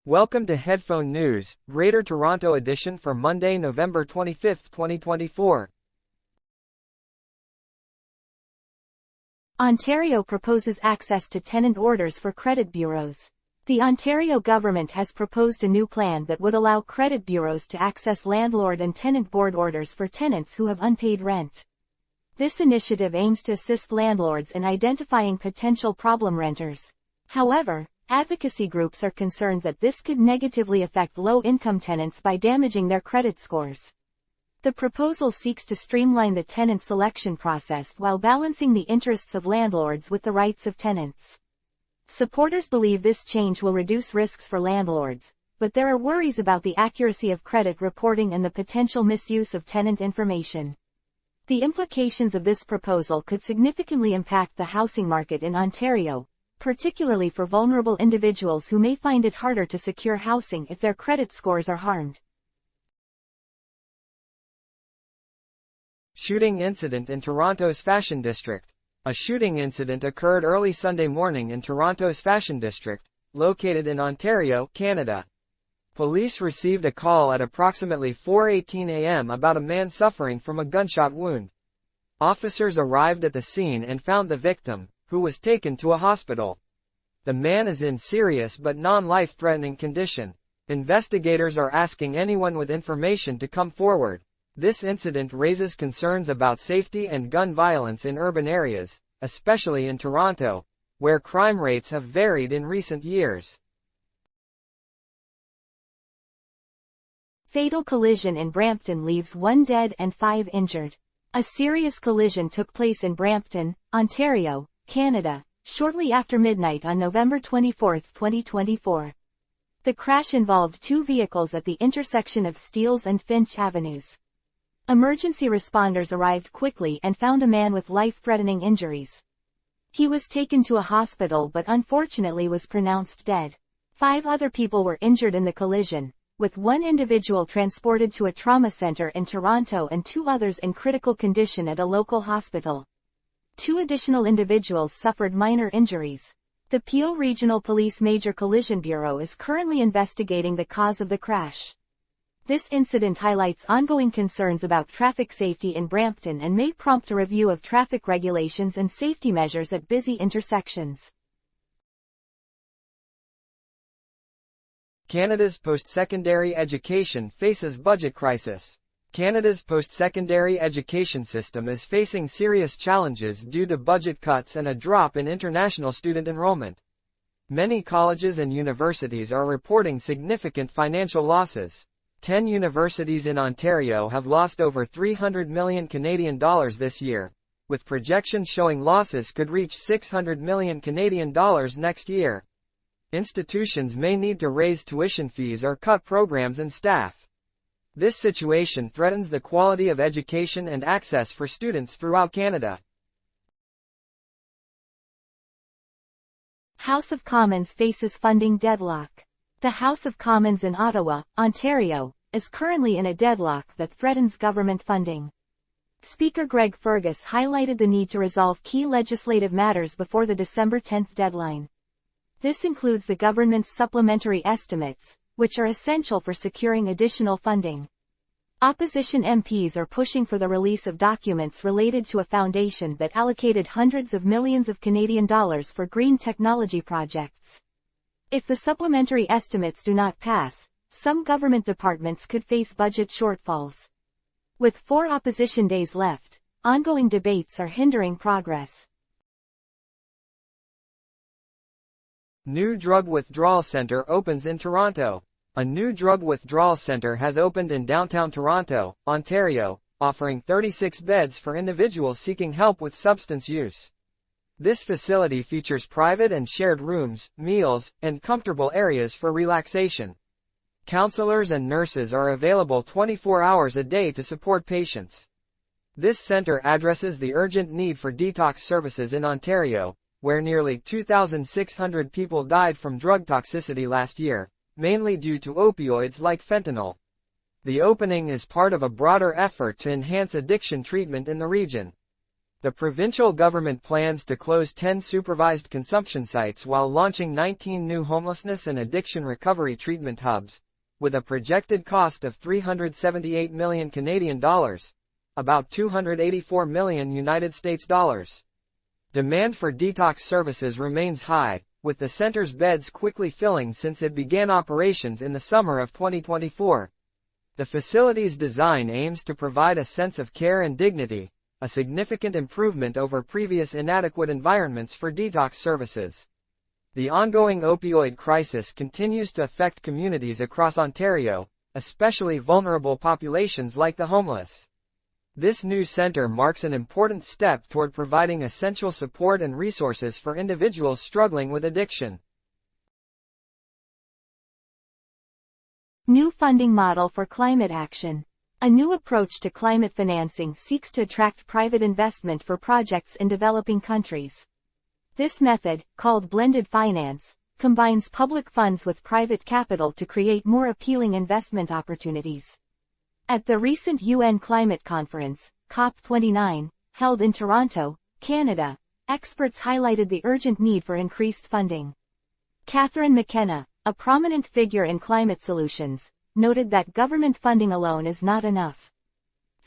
Welcome to Headphone News, Greater Toronto edition for Monday, November 25, 2024. Ontario proposes access to tenant orders for credit bureaus. The Ontario government has proposed a new plan that would allow credit bureaus to access landlord and tenant board orders for tenants who have unpaid rent. This initiative aims to assist landlords in identifying potential problem renters. However, advocacy groups are concerned that this could negatively affect low-income tenants by damaging their credit scores. The proposal seeks to streamline the tenant selection process while balancing the interests of landlords with the rights of tenants. Supporters believe this change will reduce risks for landlords, but there are worries about the accuracy of credit reporting and the potential misuse of tenant information. The implications of this proposal could significantly impact the housing market in Ontario, particularly for vulnerable individuals who may find it harder to secure housing if their credit scores are harmed. Shooting incident in Toronto's Fashion District. A shooting incident occurred early Sunday morning in Toronto's Fashion District, located in Ontario, Canada. Police received a call at approximately 4:18 a.m. about a man suffering from a gunshot wound. Officers arrived at the scene and found the victim, who was taken to a hospital. The man is in serious but non-life-threatening condition. Investigators are asking anyone with information to come forward. This incident raises concerns about safety and gun violence in urban areas, especially in Toronto, where crime rates have varied in recent years. Fatal collision in Brampton leaves 1 dead and 5 injured. A serious collision took place in Brampton, Ontario, Canada, shortly after midnight on November 24, 2024. The crash involved two vehicles at the intersection of Steeles and Finch Avenues. Emergency responders arrived quickly and found a man with life-threatening injuries. He was taken to a hospital but unfortunately was pronounced dead. 5 other people were injured in the collision, with 1 individual transported to a trauma center in Toronto and 2 others in critical condition at a local hospital. 2 additional individuals suffered minor injuries. The Peel Regional Police Major Collision Bureau is currently investigating the cause of the crash. This incident highlights ongoing concerns about traffic safety in Brampton and may prompt a review of traffic regulations and safety measures at busy intersections. Canada's post-secondary education faces budget crisis. Canada's post-secondary education system is facing serious challenges due to budget cuts and a drop in international student enrollment. Many colleges and universities are reporting significant financial losses. 10 universities in Ontario have lost over 300 million Canadian dollars this year, with projections showing losses could reach 600 million Canadian dollars next year. Institutions may need to raise tuition fees or cut programs and staff. This situation threatens the quality of education and access for students throughout Canada. House of Commons faces funding deadlock. The House of Commons in Ottawa, Ontario, is currently in a deadlock that threatens government funding. Speaker Greg Fergus highlighted the need to resolve key legislative matters before the December 10 deadline. This includes the government's supplementary estimates, which are essential for securing additional funding. Opposition MPs are pushing for the release of documents related to a foundation that allocated hundreds of millions of Canadian dollars for green technology projects. If the supplementary estimates do not pass, some government departments could face budget shortfalls. With 4 opposition days left, ongoing debates are hindering progress. New drug withdrawal center opens in Toronto. A new drug withdrawal center has opened in downtown Toronto, Ontario, offering 36 beds for individuals seeking help with substance use. This facility features private and shared rooms, meals, and comfortable areas for relaxation. Counselors and nurses are available 24 hours a day to support patients. This center addresses the urgent need for detox services in Ontario, where nearly 2,600 people died from drug toxicity last year, mainly due to opioids like fentanyl. The opening is part of a broader effort to enhance addiction treatment in the region. The provincial government plans to close 10 supervised consumption sites while launching 19 new homelessness and addiction recovery treatment hubs, with a projected cost of $378 million Canadian dollars, about $284 million United States dollars. Demand for detox services remains high, with the center's beds quickly filling since it began operations in the summer of 2024. The facility's design aims to provide a sense of care and dignity, a significant improvement over previous inadequate environments for detox services. The ongoing opioid crisis continues to affect communities across Ontario, especially vulnerable populations like the homeless. This new center marks an important step toward providing essential support and resources for individuals struggling with addiction. New funding model for climate action. A new approach to climate financing seeks to attract private investment for projects in developing countries. This method, called blended finance, combines public funds with private capital to create more appealing investment opportunities. At the recent UN Climate Conference, COP29, held in Toronto, Canada, experts highlighted the urgent need for increased funding. Catherine McKenna, a prominent figure in climate solutions, noted that government funding alone is not enough.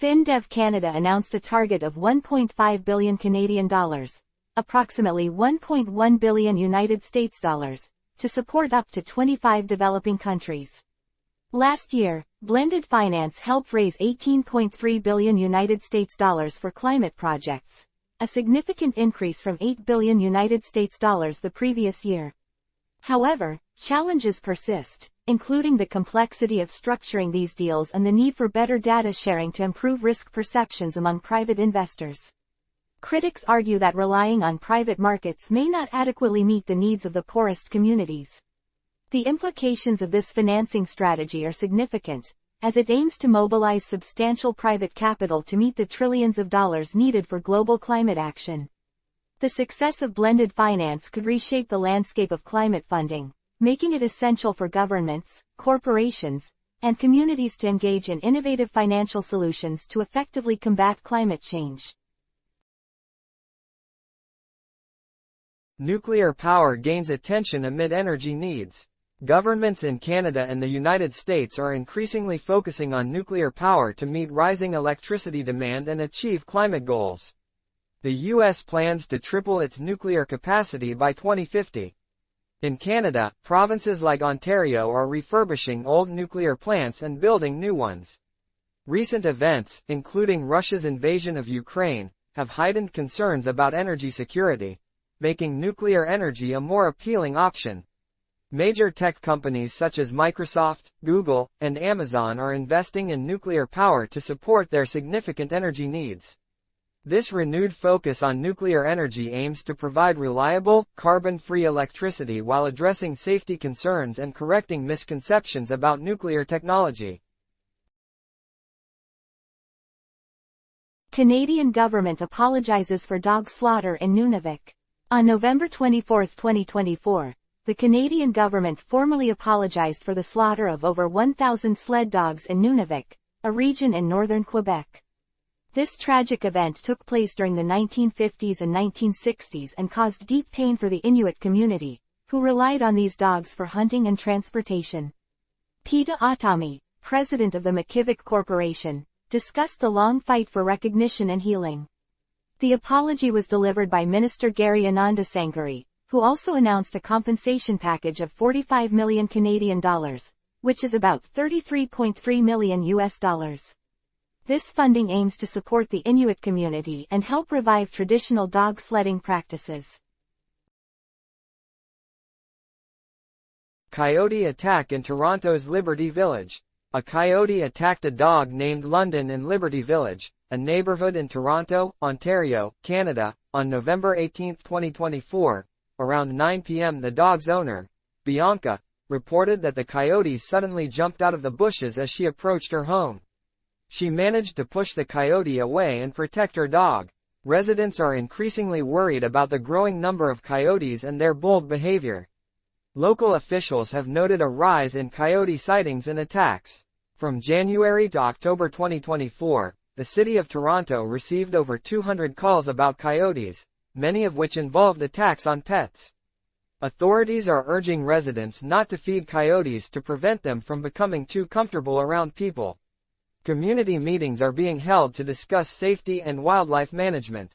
FinDev Canada announced a target of 1.5 billion Canadian dollars, approximately 1.1 billion United States dollars, to support up to 25 developing countries. Last year, blended finance helped raise 18.3 billion United States dollars for climate projects, a significant increase from 8 billion United States dollars the previous year. However, challenges persist, including the complexity of structuring these deals and the need for better data sharing to improve risk perceptions among private investors. Critics argue that relying on private markets may not adequately meet the needs of the poorest communities. The implications of this financing strategy are significant, as it aims to mobilize substantial private capital to meet the trillions of dollars needed for global climate action. The success of blended finance could reshape the landscape of climate funding, making it essential for governments, corporations, and communities to engage in innovative financial solutions to effectively combat climate change. Nuclear power gains attention amid energy needs. Governments in Canada and the United States are increasingly focusing on nuclear power to meet rising electricity demand and achieve climate goals. The U.S. plans to triple its nuclear capacity by 2050. In Canada, provinces like Ontario are refurbishing old nuclear plants and building new ones. Recent events, including Russia's invasion of Ukraine, have heightened concerns about energy security, making nuclear energy a more appealing option. Major tech companies such as Microsoft, Google, and Amazon are investing in nuclear power to support their significant energy needs. This renewed focus on nuclear energy aims to provide reliable, carbon-free electricity while addressing safety concerns and correcting misconceptions about nuclear technology. Canadian government apologizes for dog slaughter in Nunavik. On November 24, 2024, the Canadian government formally apologized for the slaughter of over 1,000 sled dogs in Nunavik, a region in northern Quebec. This tragic event took place during the 1950s and 1960s and caused deep pain for the Inuit community, who relied on these dogs for hunting and transportation. Peta Atami, president of the McKivick Corporation, discussed the long fight for recognition and healing. The apology was delivered by Minister Gary Anandasangari, who also announced a compensation package of 45 million Canadian dollars, which is about $33.3 million US dollars. This funding aims to support the Inuit community and help revive traditional dog sledding practices. Coyote attack in Toronto's Liberty Village. A coyote attacked a dog named London in Liberty Village, a neighborhood in Toronto, Ontario, Canada, on November 18, 2024. Around 9 p.m. the dog's owner, Bianca, reported that the coyote suddenly jumped out of the bushes as she approached her home. She managed to push the coyote away and protect her dog. Residents are increasingly worried about the growing number of coyotes and their bold behavior. Local officials have noted a rise in coyote sightings and attacks. From January to October 2024, the City of Toronto received over 200 calls about coyotes, many of which involved attacks on pets. Authorities are urging residents not to feed coyotes to prevent them from becoming too comfortable around people. Community meetings are being held to discuss safety and wildlife management.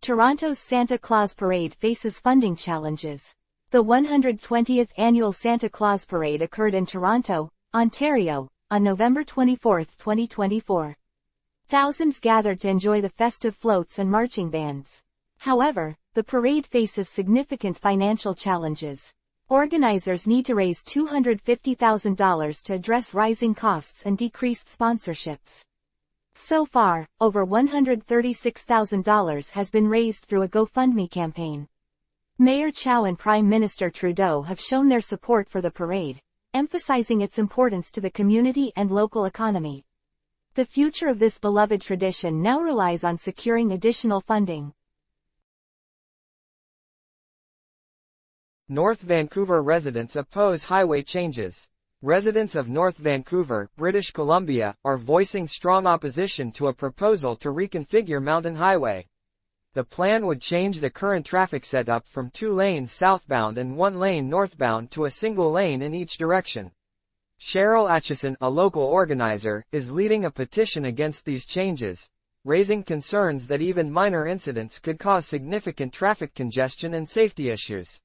Toronto's Santa Claus Parade faces funding challenges. The 120th annual Santa Claus Parade occurred in Toronto, Ontario, on November 24, 2024. Thousands gathered to enjoy the festive floats and marching bands. However, the parade faces significant financial challenges. Organizers need to raise $250,000 to address rising costs and decreased sponsorships. So far, over $136,000 has been raised through a GoFundMe campaign. Mayor Chow and Prime Minister Trudeau have shown their support for the parade, emphasizing its importance to the community and local economy. The future of this beloved tradition now relies on securing additional funding. North Vancouver residents oppose highway changes. Residents of North Vancouver, British Columbia, are voicing strong opposition to a proposal to reconfigure Mountain Highway. The plan would change the current traffic setup from 2 lanes southbound and 1 lane northbound to a single lane in each direction. Cheryl Atchison, a local organizer, is leading a petition against these changes, raising concerns that even minor incidents could cause significant traffic congestion and safety issues.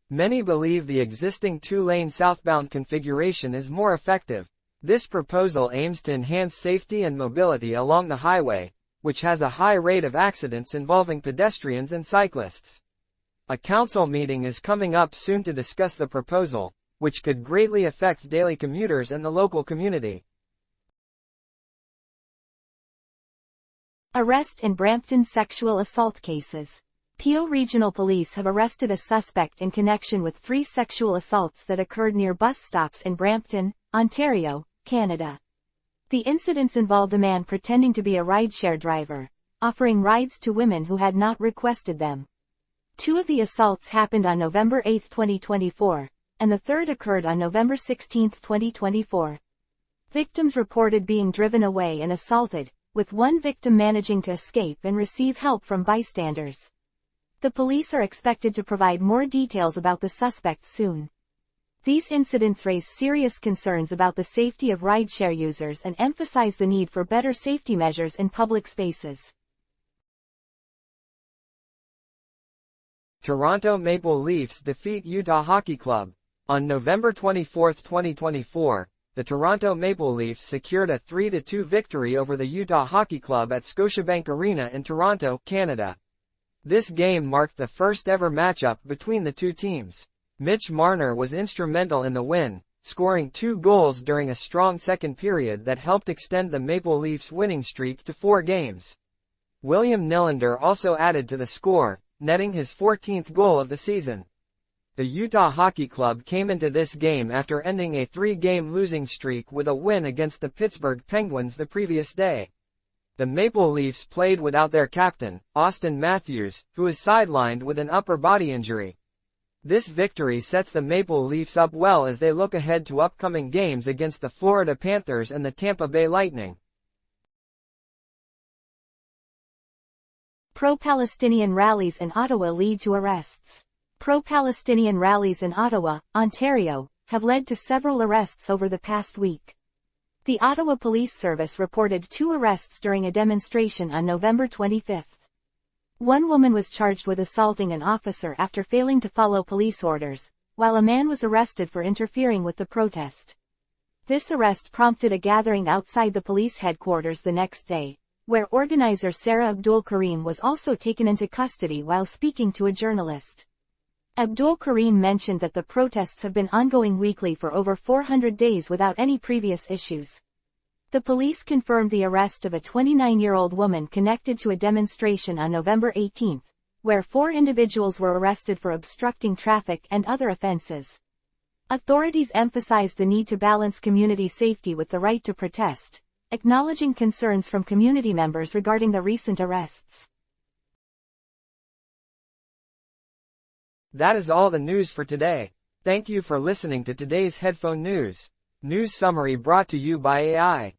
Many believe the existing 2-lane southbound configuration is more effective. This proposal aims to enhance safety and mobility along the highway, which has a high rate of accidents involving pedestrians and cyclists. A council meeting is coming up soon to discuss the proposal, which could greatly affect daily commuters and the local community. Arrest in Brampton sexual assault cases. Peel Regional Police have arrested a suspect in connection with 3 sexual assaults that occurred near bus stops in Brampton, Ontario, Canada. The incidents involved a man pretending to be a rideshare driver, offering rides to women who had not requested them. 2 of the assaults happened on November 8, 2024, and the third occurred on November 16, 2024. Victims reported being driven away and assaulted, with one victim managing to escape and receive help from bystanders. The police are expected to provide more details about the suspect soon. These incidents raise serious concerns about the safety of rideshare users and emphasize the need for better safety measures in public spaces. Toronto Maple Leafs defeat Utah Hockey Club. On November 24, 2024, the Toronto Maple Leafs secured a 3-2 victory over the Utah Hockey Club at Scotiabank Arena in Toronto, Canada. This game marked the first-ever matchup between the two teams. Mitch Marner was instrumental in the win, scoring 2 goals during a strong second period that helped extend the Maple Leafs' winning streak to 4 games. William Nylander also added to the score, netting his 14th goal of the season. The Utah Hockey Club came into this game after ending a 3-game losing streak with a win against the Pittsburgh Penguins the previous day. The Maple Leafs played without their captain, Austin Matthews, who is sidelined with an upper body injury. This victory sets the Maple Leafs up well as they look ahead to upcoming games against the Florida Panthers and the Tampa Bay Lightning. Pro-Palestinian rallies in Ottawa lead to arrests. Pro-Palestinian rallies in Ottawa, Ontario, have led to several arrests over the past week. The Ottawa Police Service reported 2 arrests during a demonstration on November 25. One woman was charged with assaulting an officer after failing to follow police orders, while a man was arrested for interfering with the protest. This arrest prompted a gathering outside the police headquarters the next day, where organizer Sarah Abdul Karim was also taken into custody while speaking to a journalist. Abdul Karim mentioned that the protests have been ongoing weekly for over 400 days without any previous issues. The police confirmed the arrest of a 29-year-old woman connected to a demonstration on November 18, where 4 individuals were arrested for obstructing traffic and other offenses. Authorities emphasized the need to balance community safety with the right to protest, acknowledging concerns from community members regarding the recent arrests. That is all the news for today. Thank you for listening to today's headphone news. News summary brought to you by AI.